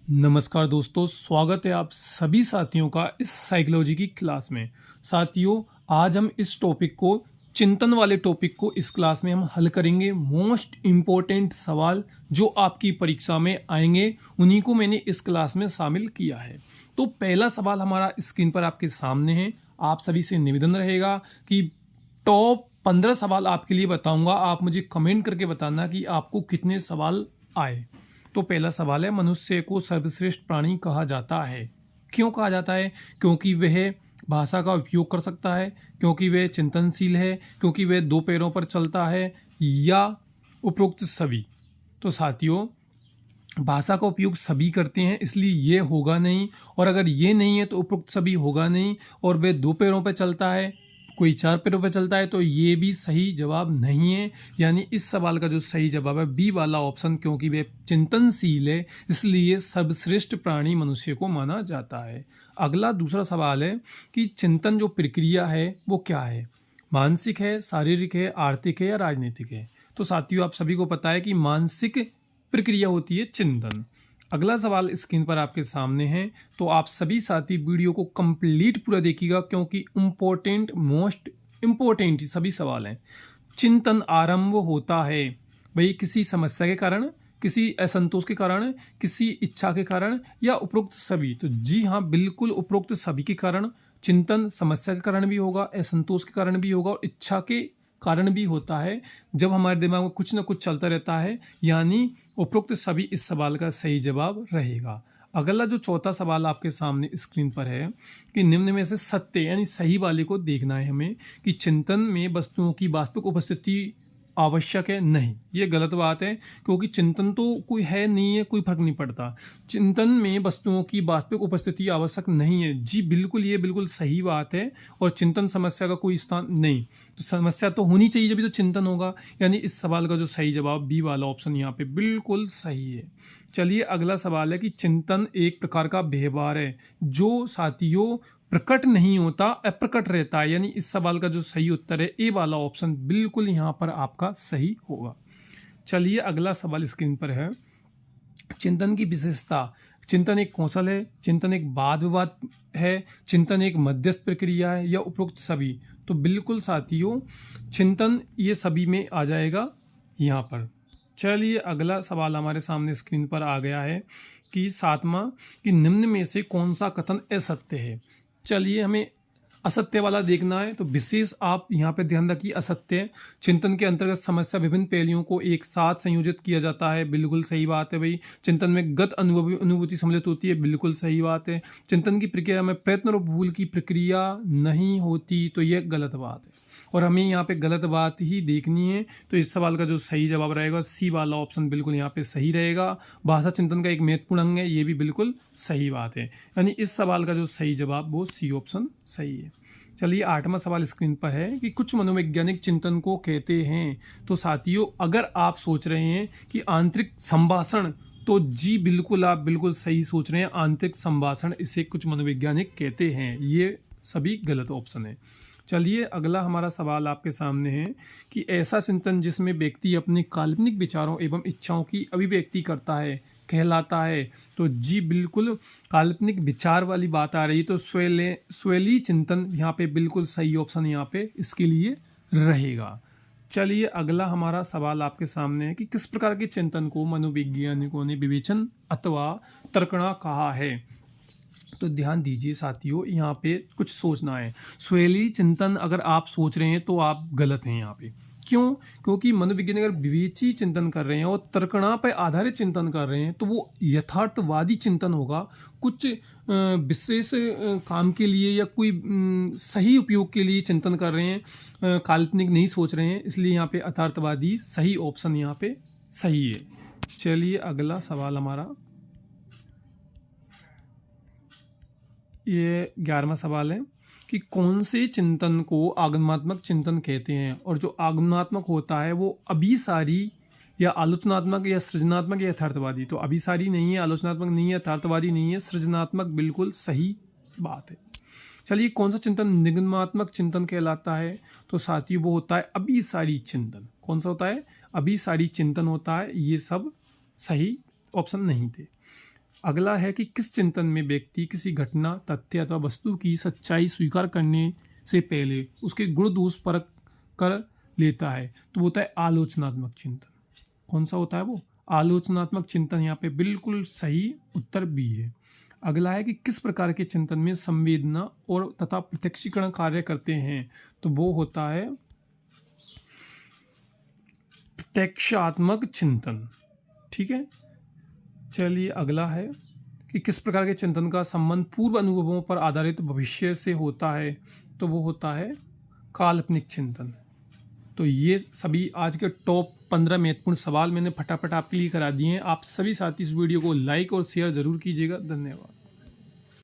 नमस्कार दोस्तों, स्वागत है आप सभी साथियों का इस साइकोलॉजी की क्लास में। साथियों, आज हम इस टॉपिक को चिंतन वाले टॉपिक को इस क्लास में हम हल करेंगे। मोस्ट इम्पोर्टेंट सवाल जो आपकी परीक्षा में आएंगे उन्हीं को मैंने इस क्लास में शामिल किया है। तो पहला सवाल हमारा स्क्रीन पर आपके सामने है। आप सभी से निवेदन रहेगा कि टॉप 15 सवाल आपके लिए बताऊंगा, आप मुझे कमेंट करके बताना कि आपको कितने सवाल आए। तो पहला सवाल है, मनुष्य को सर्वश्रेष्ठ प्राणी कहा जाता है। क्यों कहा जाता है? क्योंकि वह भाषा का उपयोग कर सकता है, क्योंकि वह चिंतनशील है, क्योंकि वह दो पैरों पर चलता है, या उपरोक्त सभी। तो साथियों, भाषा का उपयोग सभी करते हैं इसलिए ये होगा नहीं, और अगर ये नहीं है तो उपरोक्त सभी होगा नहीं, और वह दो पैरों पर चलता है, कोई चार पैरों पर चलता है, तो ये भी सही जवाब नहीं है। यानी इस सवाल का जो सही जवाब है बी वाला ऑप्शन, क्योंकि वह चिंतनशील है इसलिए सर्वश्रेष्ठ प्राणी मनुष्य को माना जाता है। अगला दूसरा सवाल है कि चिंतन जो प्रक्रिया है वो क्या है? मानसिक है, शारीरिक है, आर्थिक है या राजनीतिक है? तो साथियों, आप सभी को पता है कि मानसिक प्रक्रिया होती है चिंतन। अगला सवाल स्क्रीन पर आपके सामने है, तो आप सभी साथी वीडियो को कंप्लीट पूरा देखिएगा, क्योंकि इम्पोर्टेंट मोस्ट इम्पोर्टेंट सभी सवाल हैं। चिंतन आरंभ होता है भाई किसी समस्या के कारण, किसी असंतोष के कारण, किसी इच्छा के कारण, या उपरोक्त सभी। तो जी हाँ, बिल्कुल उपरोक्त सभी के कारण। चिंतन समस्या के कारण भी होगा, असंतोष के कारण भी होगा, और इच्छा के कारण भी होता है, जब हमारे दिमाग में कुछ ना कुछ चलता रहता है। यानी उपरोक्त सभी इस सवाल का सही जवाब रहेगा। अगला जो चौथा सवाल आपके सामने स्क्रीन पर है कि निम्न में से सत्य यानी सही वाले को देखना है हमें, कि चिंतन में वस्तुओं की वास्तविक उपस्थिति आवश्यक है। नहीं, ये गलत बात है, क्योंकि चिंतन तो कोई है नहीं है, कोई फर्क नहीं पड़ता। चिंतन में वस्तुओं की वास्तविक उपस्थिति आवश्यक नहीं है। जी बिल्कुल, ये बिल्कुल सही बात है, और चिंतन समस्या का कोई स्थान नहीं। तो समस्या तो होनी चाहिए जब तो चिंतन होगा। यानी इस सवाल का जो सही जवाब बी वाला ऑप्शन यहाँ पे बिल्कुल सही है। चलिए, अगला सवाल है कि चिंतन एक प्रकार का व्यवहार है जो साथियों प्रकट नहीं होता, अप्रकट रहता है। यानी इस सवाल का जो सही उत्तर है ए वाला ऑप्शन बिल्कुल यहाँ पर आपका सही होगा। चलिए, अगला सवाल स्क्रीन पर है, चिंतन की विशेषता। चिंतन एक कौशल है, चिंतन एक वाद विवाद है, चिंतन एक मध्यस्थ प्रक्रिया है, या उपरोक्त सभी। तो बिल्कुल साथियों, चिंतन ये सभी में आ जाएगा यहाँ पर। चलिए, अगला सवाल हमारे सामने स्क्रीन पर आ गया है कि सातवां, कि निम्न में से कौन सा कथन असत्य है। चलिए, हमें असत्य वाला देखना है, तो विशेष आप यहाँ पे ध्यान रखिए। असत्य चिंतन के अंतर्गत समस्या विभिन्न पहलुओं को एक साथ संयोजित किया जाता है। बिल्कुल सही बात है भाई। चिंतन में गत अनुभूति सम्मिलित होती है। बिल्कुल सही बात है। चिंतन की प्रक्रिया में प्रयत्न और भूल की प्रक्रिया नहीं होती, तो यह गलत बात है, और हमें यहाँ पे गलत बात ही देखनी है। तो इस सवाल का जो सही जवाब रहेगा सी वाला ऑप्शन बिल्कुल यहाँ पे सही रहेगा। भाषा चिंतन का एक महत्वपूर्ण अंग है, ये भी बिल्कुल सही बात है। यानी इस सवाल का जो सही जवाब वो सी ऑप्शन सही है। चलिए, आठवां सवाल स्क्रीन पर है कि कुछ मनोवैज्ञानिक चिंतन को कहते हैं। तो साथियों, अगर आप सोच रहे हैं कि आंतरिक संभाषण, तो जी बिल्कुल, आप बिल्कुल सही सोच रहे हैं। आंतरिक संभाषण इसे कुछ मनोवैज्ञानिक कहते हैं। ये सभी गलत ऑप्शन है। चलिए, अगला हमारा सवाल आपके सामने है कि ऐसा चिंतन जिसमें व्यक्ति अपने काल्पनिक विचारों एवं इच्छाओं की अभिव्यक्ति करता है कहलाता है। तो जी बिल्कुल, काल्पनिक विचार वाली बात आ रही, तो स्वैली चिंतन यहाँ पे बिल्कुल सही ऑप्शन यहाँ पे इसके लिए रहेगा। चलिए, अगला हमारा सवाल आपके सामने है कि किस प्रकार के चिंतन को मनोवैज्ञानिकों ने विवेचन अथवा तर्कणा कहा है। तो ध्यान दीजिए साथियों, यहाँ पे कुछ सोचना है। स्वैली चिंतन अगर आप सोच रहे हैं तो आप गलत हैं यहाँ पे। क्यों? क्योंकि मनोविज्ञानी अगर विवेची चिंतन कर रहे हैं और तर्कणा पर आधारित चिंतन कर रहे हैं, तो वो यथार्थवादी चिंतन होगा। कुछ विशेष काम के लिए या कोई सही उपयोग के लिए चिंतन कर रहे हैं, काल्पनिक नहीं सोच रहे हैं, इसलिए यहाँ पे यथार्थवादी सही ऑप्शन यहाँ पे सही है। चलिए, अगला सवाल हमारा, ये 11वां सवाल है कि कौन से चिंतन को आगमनात्मक चिंतन कहते हैं। और जो आगमनात्मक होता है वो अभिसारी या आलोचनात्मक या सृजनात्मक या यथार्थवादी। तो अभिसारी नहीं है, आलोचनात्मक नहीं है, यथार्थवादी नहीं है, सृजनात्मक बिल्कुल सही बात है। चलिए, कौन सा चिंतन निगमात्मक चिंतन कहलाता है। तो साथियों, वो होता है अभिसारी चिंतन। कौन सा होता है? अभिसारी चिंतन होता है। ये सब सही ऑप्शन नहीं थे। अगला है कि किस चिंतन में व्यक्ति किसी घटना, तथ्य अथवा वस्तु की सच्चाई स्वीकार करने से पहले उसके गुण दोष परख कर लेता है। तो वो होता है आलोचनात्मक चिंतन। कौन सा होता है वो? आलोचनात्मक चिंतन। यहाँ पे बिल्कुल सही उत्तर बी है। अगला है कि किस प्रकार के चिंतन में संवेदना और तथा प्रत्यक्षीकरण कार्य करते हैं। तो वो होता है प्रत्यक्षात्मक चिंतन। ठीक है, चलिए अगला है कि किस प्रकार के चिंतन का संबंध पूर्व अनुभवों पर आधारित भविष्य से होता है। तो वो होता है काल्पनिक चिंतन। तो ये सभी आज के टॉप 15 महत्वपूर्ण सवाल मैंने फटाफट आपके लिए करा दिए हैं। आप सभी साथी इस वीडियो को लाइक और शेयर जरूर कीजिएगा। धन्यवाद।